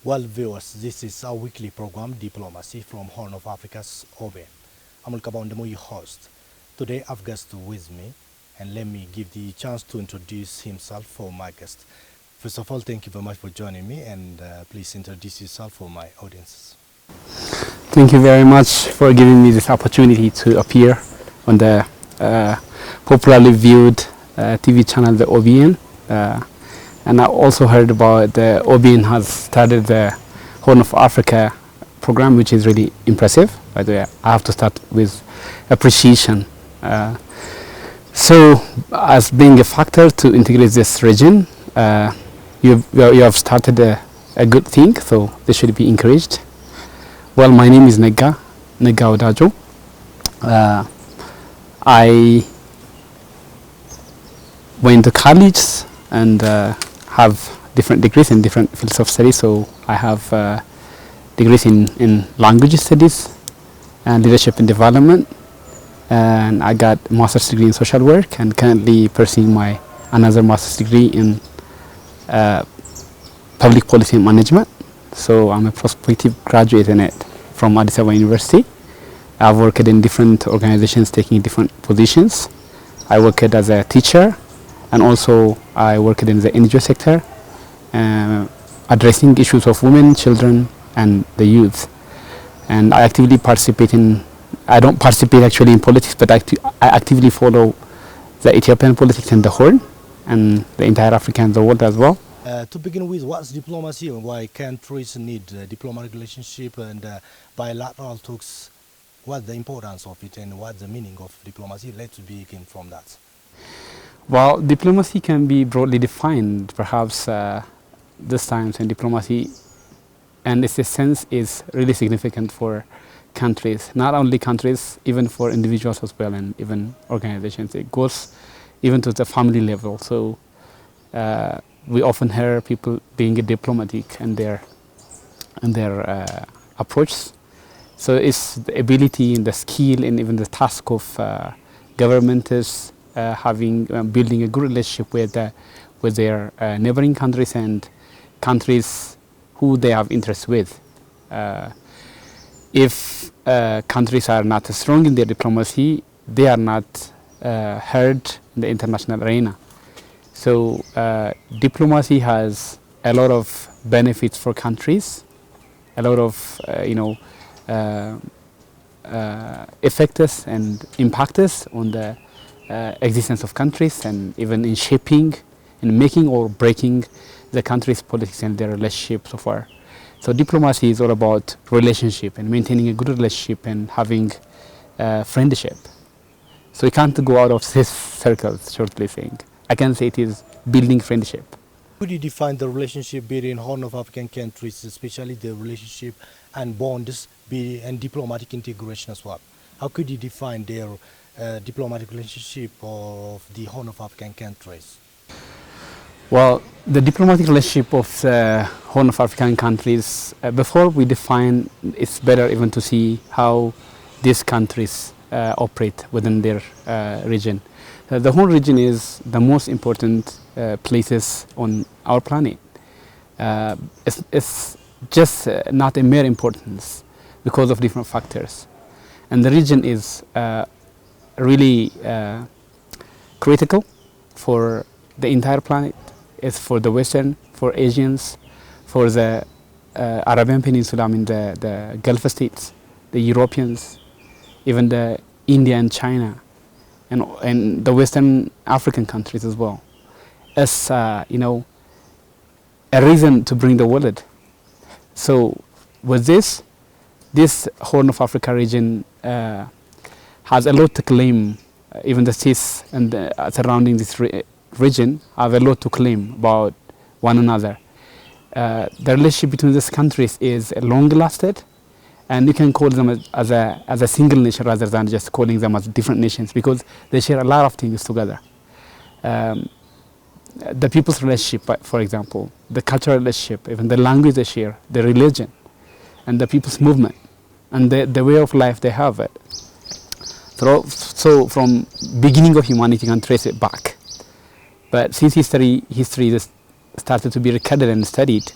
Well, viewers, this is our weekly program, Diplomacy, from Horn of Africa's OBN. I'm Kabondemo, your host. Today, I've guest with me, and let me give the chance to introduce himself for my guest. First of all, thank you very much for joining me, and please introduce yourself for my audience. Thank you very much for giving me this opportunity to appear on the popularly viewed TV channel, the OBN. And I also heard about the OBN has started the Horn of Africa program, which is really impressive. By the way, I have to start with appreciation. So, as being a factor to integrate this region, you have started a good thing, so this should be encouraged. Well, my name is Nega Wedajo. I went to college and have different degrees in different fields of study. So I have degrees in language studies and leadership and development, and I got a master's degree in social work, and currently pursuing my another master's degree in public policy and management. So I'm a prospective graduate in it from Addis Ababa University. I've worked in different organizations taking different positions. I worked as a teacher, and also I worked in the NGO sector, addressing issues of women, children, and the youth. And I actively participate in, I don't participate actually in politics, but I actively follow the Ethiopian politics in the Horn, and the entire Africa and the world as well. To begin with, what's diplomacy and why countries need diplomatic relationship and bilateral talks? What's the importance of it and what's the meaning of diplomacy? Let's begin from that. Well, diplomacy can be broadly defined, perhaps this time, and diplomacy and its essence is really significant for countries, not only countries, even for individuals as well, and even organizations. It goes even to the family level. So we often hear people being diplomatic in their approach. So it's the ability and the skill and even the task of government is building a good relationship with their neighboring countries and countries who they have interest with. If countries are not strong in their diplomacy, they are not heard in the international arena. So diplomacy has a lot of benefits for countries, a lot of effects and impacts on the existence of countries, and even in shaping, in making or breaking the country's politics and their relationship so far. So diplomacy is all about relationship and maintaining a good relationship and having friendship. So you can't go out of this circle, shortly saying. I can say it is building friendship. Could you define the relationship between Horn of African countries, especially the relationship and bonds and diplomatic integration as well? How could you define their diplomatic relationship of the Horn of African countries? Well, the diplomatic relationship of the Horn of African countries, before we define, it's better even to see how these countries operate within their region. The Horn region is the most important places on our planet. It's just not a mere importance because of different factors. And the region is really critical for the entire planet. It's for the Western, for Asians, for the Arabian Peninsula, I mean the Gulf states, the Europeans, even the India and China, and the Western African countries as well. As a reason to bring the world. So with this Horn of Africa region has a lot to claim. Even the states and surrounding this region have a lot to claim about one another. The relationship between these countries is long-lasted, and you can call them as a single nation rather than just calling them as different nations, because they share a lot of things together. The people's relationship, for example, the cultural relationship, even the language they share, the religion, and the people's movement, and the way of life they have it. So from beginning of humanity, you can trace it back. But since history just started to be recorded and studied,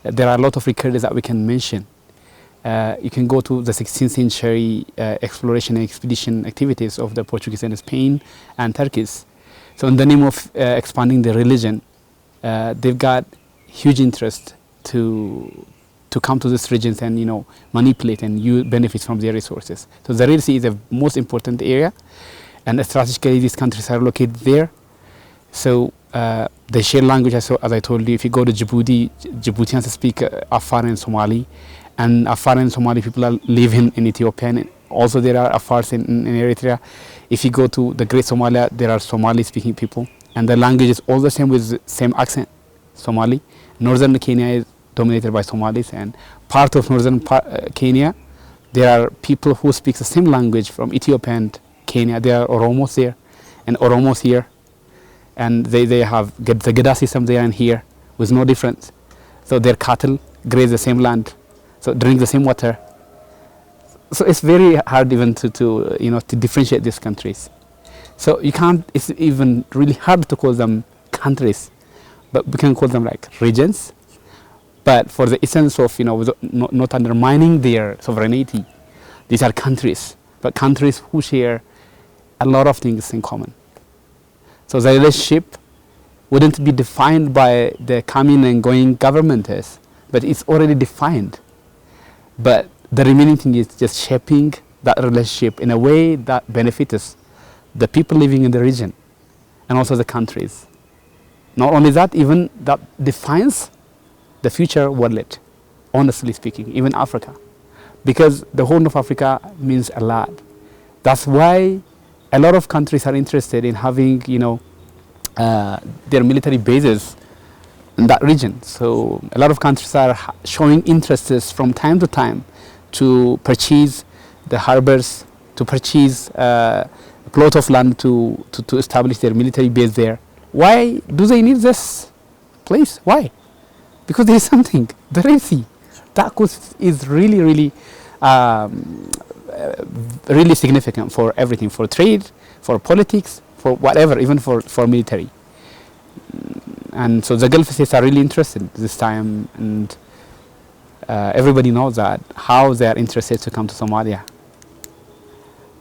There are a lot of records that we can mention. You can go to the 16th century exploration and expedition activities of the Portuguese and Spain and Turkeys. So in the name of expanding the religion, they've got huge interest to come to these regions and manipulate and use benefits from their resources. So the Red Sea is the most important area, and strategically these countries are located there. So they share language, as I told you. If you go to Djibouti, Djiboutians speak Afar and Somali, and Afar and Somali people live in Ethiopia, and also there are Afars in Eritrea. If you go to the Great Somalia, there are Somali speaking people, and the language is all the same with the same accent, Somali. Northern Kenya is dominated by Somalis, and part of northern Kenya, there are people who speak the same language from Ethiopia and Kenya. There are Oromos there, and Oromos here, and they have the Geda system there and here with no difference. So their cattle graze the same land, so drink the same water. So it's very hard even to differentiate these countries. So you can't. It's even really hard to call them countries, but we can call them like regions. But for the essence of not undermining their sovereignty, these are countries, but countries who share a lot of things in common. So the relationship wouldn't be defined by the coming and going governments, but it's already defined. But the remaining thing is just shaping that relationship in a way that benefits the people living in the region and also the countries. Not only that, even that defines the future world, honestly speaking, even Africa. Because the Horn of Africa means a lot. That's why a lot of countries are interested in having, their military bases in that region. So a lot of countries are showing interests from time to time to purchase the harbors, to purchase a plot of land to establish their military base there. Why do they need this place? Why? Because there is something, the Red Sea. That coast is really, really, really significant for everything, for trade, for politics, for whatever, even for military. And so the Gulf states are really interested this time, and everybody knows that, how they are interested to come to Somalia.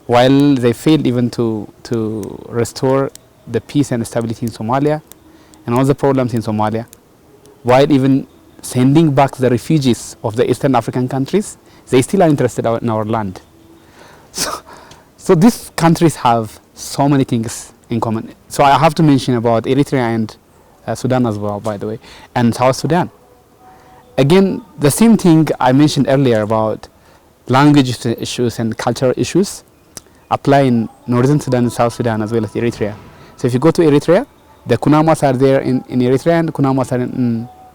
While they failed even to restore the peace and stability in Somalia and all the problems in Somalia, while even sending back the refugees of the Eastern African countries, they still are interested in our land. So these countries have so many things in common. So I have to mention about Eritrea and Sudan as well, by the way, and South Sudan. Again, the same thing I mentioned earlier about language issues and cultural issues apply in Northern Sudan and South Sudan as well as Eritrea. So if you go to Eritrea, the Kunamas are there in Eritrea, and Kunamas are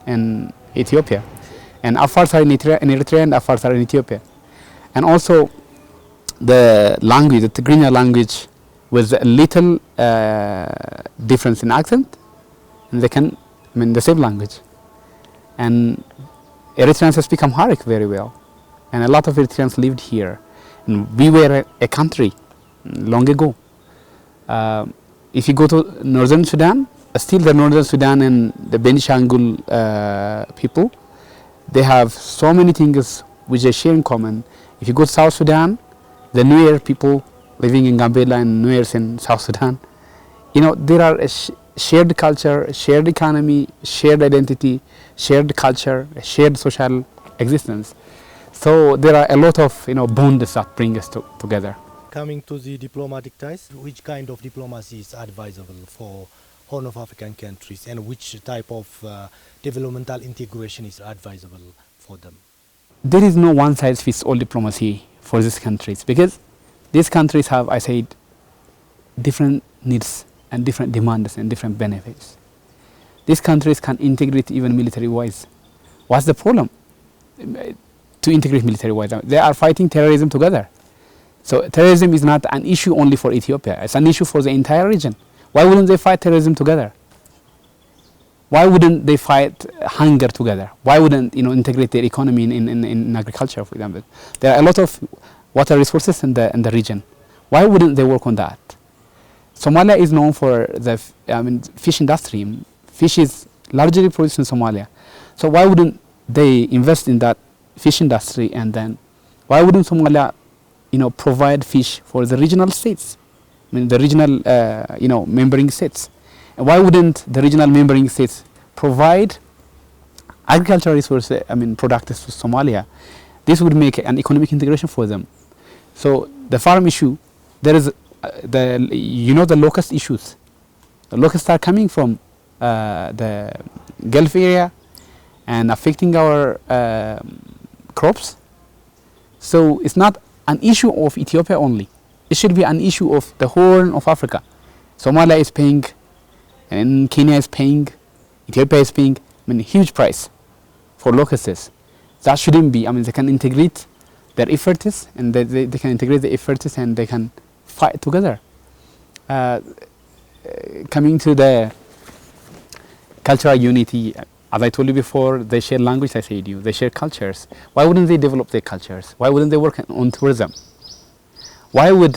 in Ethiopia. And Afars are in Eritrea, and Afars are in Ethiopia. And also the language, the Tigrinya language, with a little difference in accent, and they can, the same language. And Eritreans speak Amharic very well. And a lot of Eritreans lived here. And we were a country long ago. If you go to Northern Sudan, still the Northern Sudan and the Benishangul people, they have so many things which they share in common. If you go to South Sudan, the Nuer people living in Gambela and Nuers in South Sudan, there are a shared culture, shared economy, shared identity, shared culture, shared social existence. So there are a lot of bonds that bring us together. Coming to the diplomatic ties, which kind of diplomacy is advisable for Horn of African countries, and which type of developmental integration is advisable for them? There is no one-size-fits-all diplomacy for these countries, because these countries have, I said, different needs and different demands and different benefits. These countries can integrate even military-wise. What's the problem to integrate military-wise? They are fighting terrorism together. So terrorism is not an issue only for Ethiopia. It's an issue for the entire region. Why wouldn't they fight terrorism together? Why wouldn't they fight hunger together? Why wouldn't integrate their economy in agriculture, for example? There are a lot of water resources in the region. Why wouldn't they work on that? Somalia is known for the fish industry. Fish is largely produced in Somalia. So why wouldn't they invest in that fish industry, and then why wouldn't Somalia, provide fish for the regional states? I mean, the regional, membering states. And why wouldn't the regional membering states provide agricultural resources, products to Somalia? This would make an economic integration for them. So the farm issue, there is the locust issues. The locusts are coming from the Gulf area and affecting our crops. So it's not an issue of Ethiopia only. It should be an issue of the Horn of Africa. Somalia is paying, and Kenya is paying, Ethiopia is paying, huge price for locusts. That shouldn't be. They can integrate their efforts, and they can integrate the efforts, and they can fight together. Coming to the cultural unity, as I told you before, they share language, I said you, they share cultures. Why wouldn't they develop their cultures? Why wouldn't they work on tourism? Why would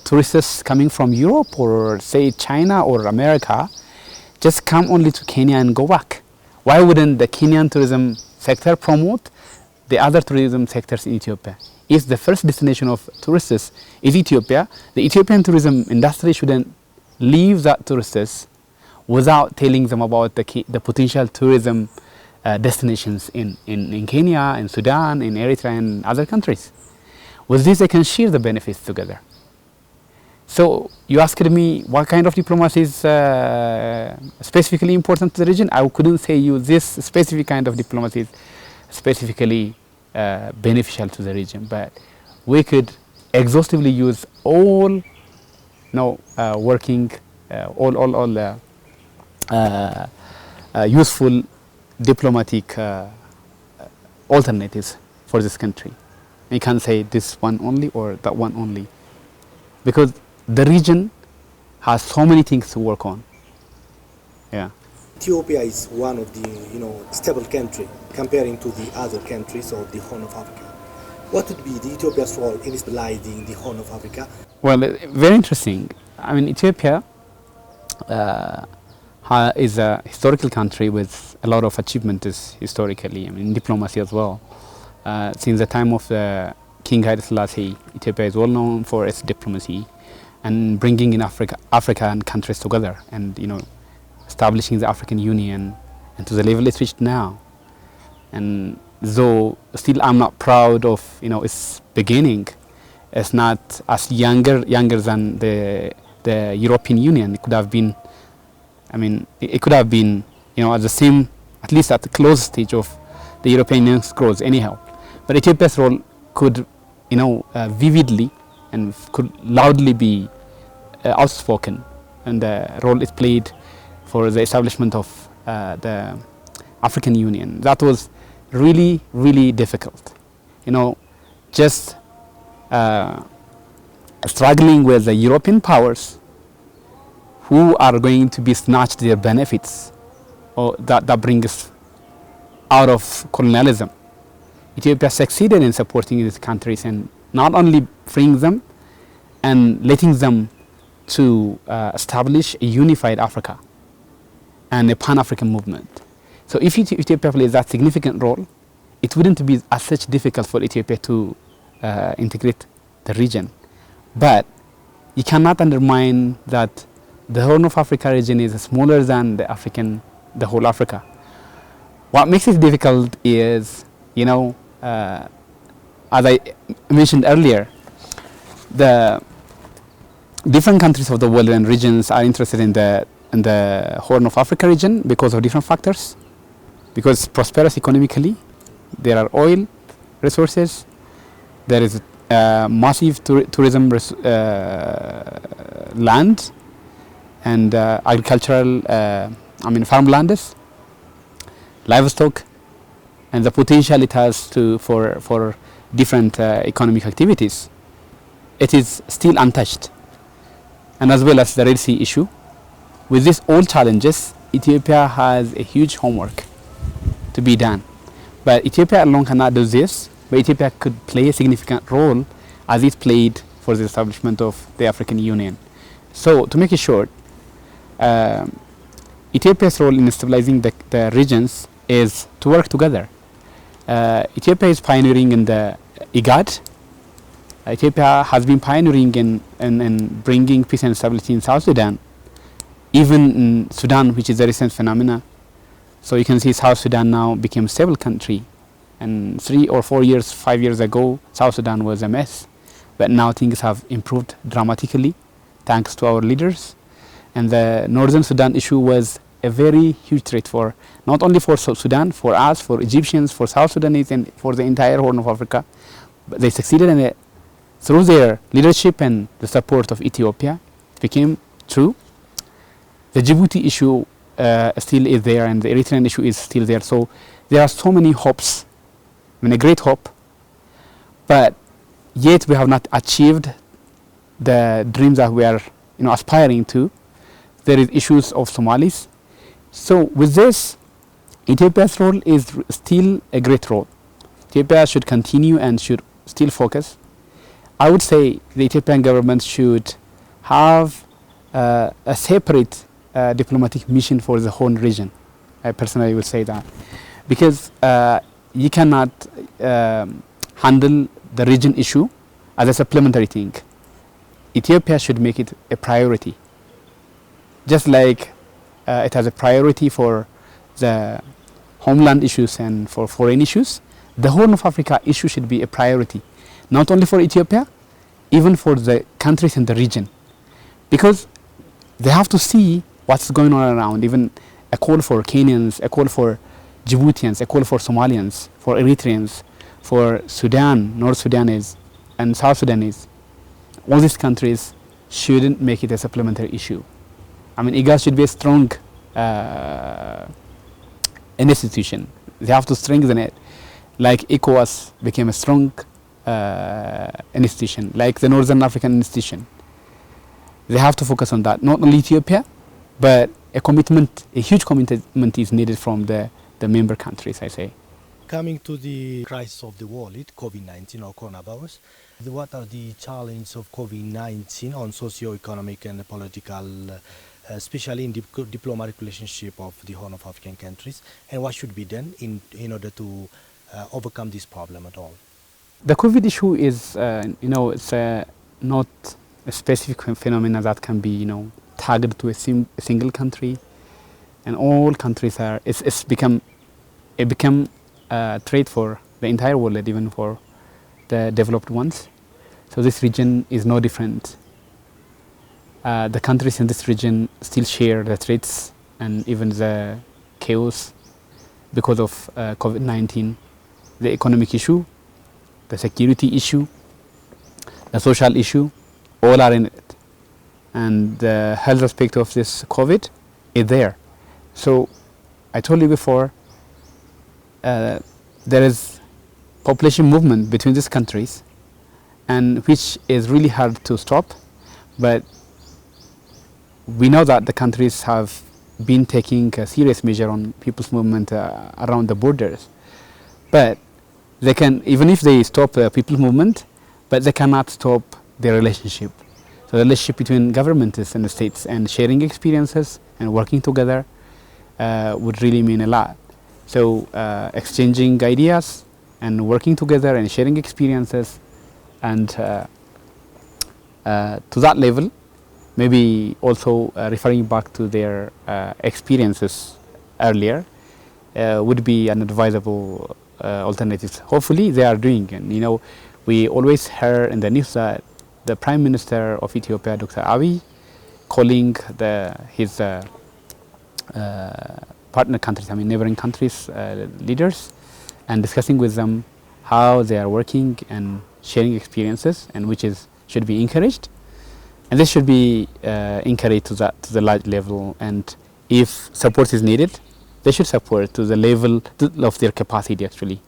tourists coming from Europe or say China or America just come only to Kenya and go back? Why wouldn't the Kenyan tourism sector promote the other tourism sectors in Ethiopia? If the first destination of tourists is Ethiopia, the Ethiopian tourism industry shouldn't leave that tourists without telling them about the potential tourism destinations in Kenya, in Sudan, in Eritrea, and other countries. With this, they can share the benefits together. So you asked me what kind of diplomacy is specifically important to the region. I couldn't say you this specific kind of diplomacy is specifically beneficial to the region, but we could exhaustively use all working all useful diplomatic alternatives for this country. You can't say this one only or that one only, because the region has so many things to work on. Yeah. Ethiopia is one of the stable country comparing to the other countries of the Horn of Africa. What would be the Ethiopia's role in stabilizing the Horn of Africa? Well, very interesting. Ethiopia is a historical country with a lot of achievements historically, in diplomacy as well. Since the time of the King Haile Selassie, Ethiopia is well known for its diplomacy and bringing in African countries together, and establishing the African Union, and to the level it's reached now. And though still I'm not proud of its beginning, it's not as younger than the European Union. It could have been, it could have been at the same, at least at the close stage of the European Union's growth anyhow. But Ethiopia's role could vividly and could loudly be outspoken, and the role it played for the establishment of the African Union. That was really, really difficult. Just struggling with the European powers who are going to be snatched their benefits, or that brings out of colonialism. Ethiopia succeeded in supporting these countries and not only freeing them and letting them to establish a unified Africa and a Pan-African movement. So if Ethiopia plays that significant role, it wouldn't be as such difficult for Ethiopia to integrate the region. But you cannot undermine that the Horn of Africa region is smaller than the whole Africa. What makes it difficult is, as I mentioned earlier, the different countries of the world and regions are interested in the Horn of Africa region because of different factors. Because it's prosperous economically, there are oil resources, there is massive tourism land, and agricultural, farmlands, livestock, and the potential it has for different economic activities. It is still untouched, and as well as the Red Sea issue. With these all challenges, Ethiopia has a huge homework to be done. But Ethiopia alone cannot do this, but Ethiopia could play a significant role as it played for the establishment of the African Union. So to make it short, Ethiopia's role in stabilizing the regions is to work together Ethiopia is pioneering in the IGAD. Ethiopia has been pioneering in bringing peace and stability in South Sudan, even in Sudan, which is a recent phenomena. So you can see South Sudan now became a stable country. And 3 or 4 years, 5 years ago, South Sudan was a mess. But now things have improved dramatically, thanks to our leaders. And the Northern Sudan issue was a very huge threat for, not only for Sudan, for us, for Egyptians, for South Sudanese, and for the entire Horn of Africa. But they succeeded in it. Through their leadership and the support of Ethiopia, it became true. The Djibouti issue still is there, and the Eritrean issue is still there. So there are so many hopes, a great hope, but yet we have not achieved the dreams that we are aspiring to. There is issues of Somalis. So with this, Ethiopia's role is still a great role. Ethiopia should continue and should still focus. I would say the Ethiopian government should have a separate diplomatic mission for the whole region. I personally would say that, because you cannot handle the region issue as a supplementary thing. Ethiopia should make it a priority, just like it has a priority for the homeland issues and for foreign issues. The Horn of Africa issue should be a priority, not only for Ethiopia, even for the countries in the region, because they have to see what's going on around. Even a call for Kenyans, a call for Djiboutians, a call for Somalians, for Eritreans, for Sudan, North Sudanese, and South Sudanese. All these countries shouldn't make it a supplementary issue. I mean, IGAD should be a strong institution. They have to strengthen it, like ECOWAS became a strong institution, like the Northern African institution. They have to focus on that. Not only Ethiopia, but a huge commitment is needed from the member countries, I say. Coming to the crisis of the world, COVID-19 or coronavirus, what are the challenges of COVID-19 on socio-economic and political, especially in diplomatic relationship of the Horn of African countries, and what should be done in order to overcome this problem at all? The COVID issue is, it's not a specific phenomenon that can be, tagged to a single country, and all countries are. It's become a threat for the entire world, even for the developed ones. So this region is no different. The countries in this region still share the threats and even the chaos because of COVID-19, the economic issue, the security issue, the social issue, all are in it. And the health aspect of this COVID is there. So I told you before, there is population movement between these countries, and which is really hard to stop. But we know that the countries have been taking a serious measure on people's movement around the borders. But they can, even if they stop the people's movement, but they cannot stop their relationship. So the relationship between governments and the states, and sharing experiences and working together would really mean a lot. So exchanging ideas and working together and sharing experiences, and to that level, maybe also referring back to their experiences earlier would be an advisable alternative. Hopefully they are doing, and we always hear in the news that the Prime Minister of Ethiopia, Dr. Abiy, calling his partner countries, neighboring countries, leaders, and discussing with them how they are working and sharing experiences, and which should be encouraged. And this should be encouraged to the large level, and if support is needed, they should support to the level of their capacity actually.